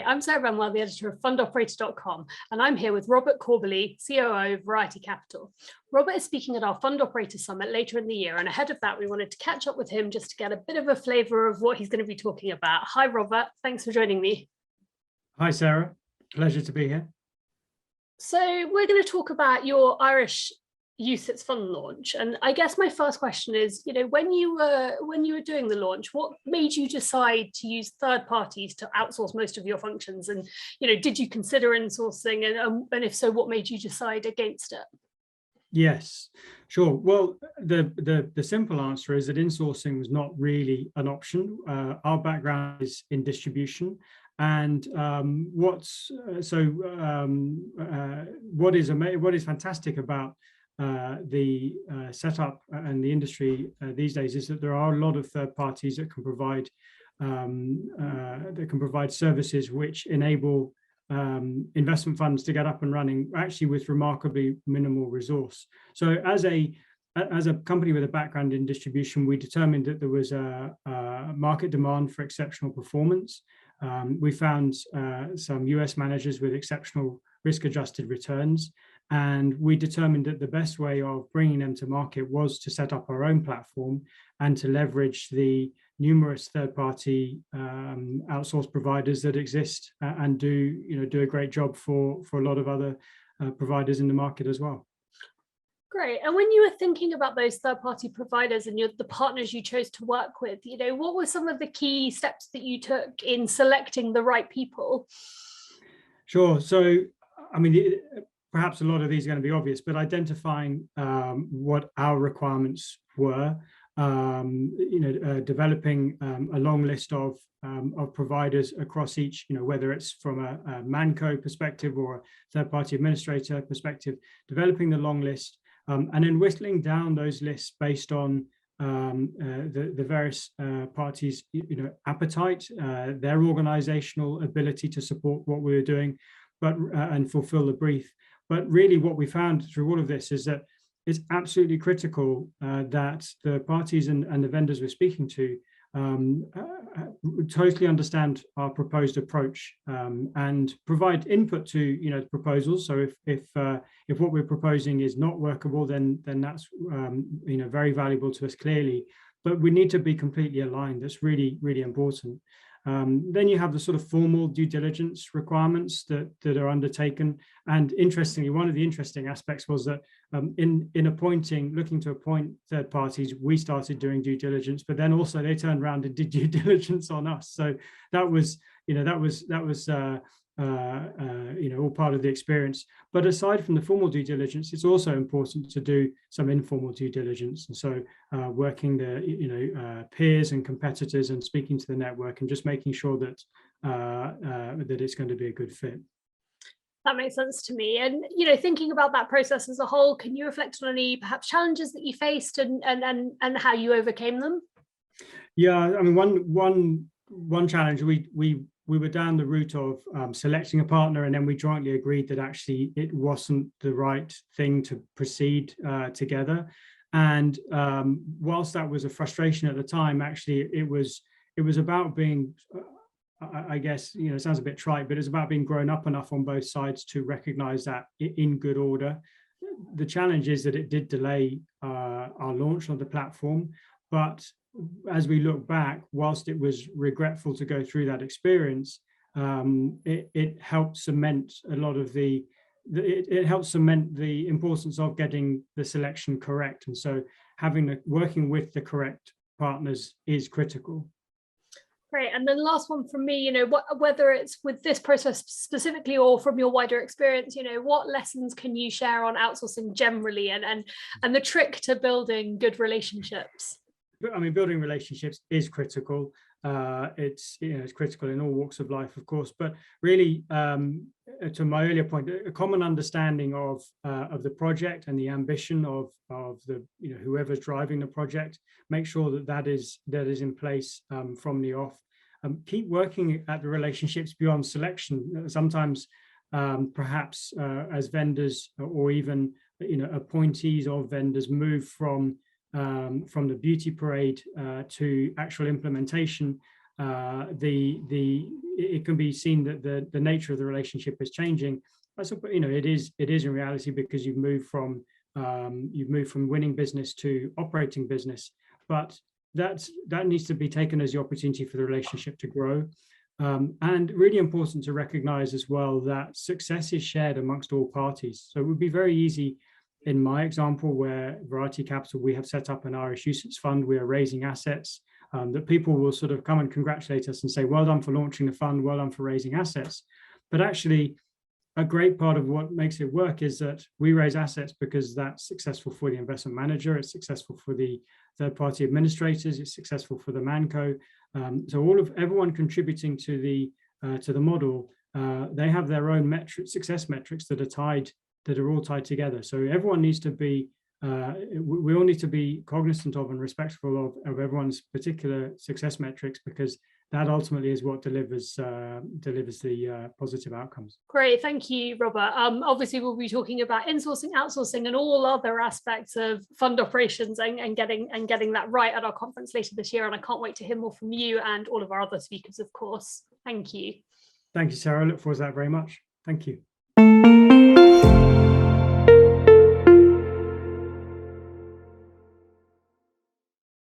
Hi, I'm Sarah Benwell, the editor of fundoperator.com, and I'm here with Robert Corbally, COO of Variety Capital. Robert is speaking at our Fund Operator Summit later in the year, and ahead of that, we wanted to catch up with him just to get a bit of a flavour of what he's going to be talking about. Hi, Robert. Thanks for joining me. Hi, Sarah. Pleasure to be here. So we're going to talk about your Irish UCITS fund launch, and I guess my first question is, when you were doing the launch, what made you decide to use third parties to outsource most of your functions? And did you consider insourcing, and if so, what made you decide against it? Yes, sure. Well, the simple answer is that insourcing was not really an option. Our background is in distribution. And what is fantastic about the setup and the industry these days is that there are a lot of third parties that can provide services which enable investment funds to get up and running actually with remarkably minimal resource. So as a company with a background in distribution, we determined that there was a market demand for exceptional performance. We found some US managers with exceptional risk-adjusted returns, and we determined that the best way of bringing them to market was to set up our own platform and to leverage the numerous third-party outsource providers that exist and do a great job for a lot of other providers in the market as well. Great. And when you were thinking about those third-party providers and the partners you chose to work with, what were some of the key steps that you took in selecting the right people? Sure. So, perhaps a lot of these are going to be obvious, but identifying what our requirements were, developing a long list of providers across each, whether it's from a Manco perspective or a third-party administrator perspective, developing the long list, and then whittling down those lists based on the various parties' appetite, their organizational ability to support what we were doing, and fulfill the brief. But really what we found through all of this is that it's absolutely critical that the parties and the vendors we're speaking to totally understand our proposed approach and provide input to proposals. So if what we're proposing is not workable, then that's very valuable to us clearly. But we need to be completely aligned. That's really, really important. Then you have the sort of formal due diligence requirements that are undertaken. And interestingly, one of the interesting aspects was that in looking to appoint third parties, we started doing due diligence, but then also they turned around and did due diligence on us. So that was all part of the experience. But aside from the formal due diligence, it's also important to do some informal due diligence. And so working the peers and competitors and speaking to the network and just making sure that that it's going to be a good fit. That makes sense to me. And thinking about that process as a whole, can you reflect on any perhaps challenges that you faced and how you overcame them? Yeah, one challenge we were down the route of selecting a partner, and then we jointly agreed that actually it wasn't the right thing to proceed together. And whilst that was a frustration at the time, actually it was about being, I guess, it sounds a bit trite, but it's about being grown up enough on both sides to recognize that in good order. The challenge is that it did delay our launch of the platform, but as we look back, whilst it was regretful to go through that experience, it helped cement a lot of it helped cement the importance of getting the selection correct. And so working with the correct partners is critical. Great. And then last one from me, whether it's with this process specifically or from your wider experience, what lessons can you share on outsourcing generally and the trick to building good relationships? Building relationships is critical. It's critical in all walks of life, of course, but really, to my earlier point, a common understanding of the project and the ambition of the whoever's driving the project. Make sure that is in place from the off. Keep working at the relationships beyond selection. Sometimes, perhaps as vendors or even appointees of vendors move from the beauty parade to actual implementation, it can be seen that the nature of the relationship is changing. It is in reality, because you've moved from winning business to operating business, but that needs to be taken as the opportunity for the relationship to grow. And really important to recognize as well that success is shared amongst all parties. So it would be very easy, in my example, where Variety Capital, we have set up an Irish UCITS fund, we are raising assets, that people will sort of come and congratulate us and say, well done for launching the fund, well done for raising assets. But actually, a great part of what makes it work is that we raise assets because that's successful for the investment manager, it's successful for the third-party administrators, it's successful for the manco. So everyone contributing to the model, they have their own success metrics that are all tied together. So everyone needs to be, we all need to be cognizant of and respectful of everyone's particular success metrics, because that ultimately is what delivers the positive outcomes. Great, thank you, Robert. Obviously, we'll be talking about insourcing, outsourcing, and all other aspects of fund operations and getting that right at our conference later this year. And I can't wait to hear more from you and all of our other speakers, of course. Thank you. Thank you, Sarah. I look forward to that very much. Thank you.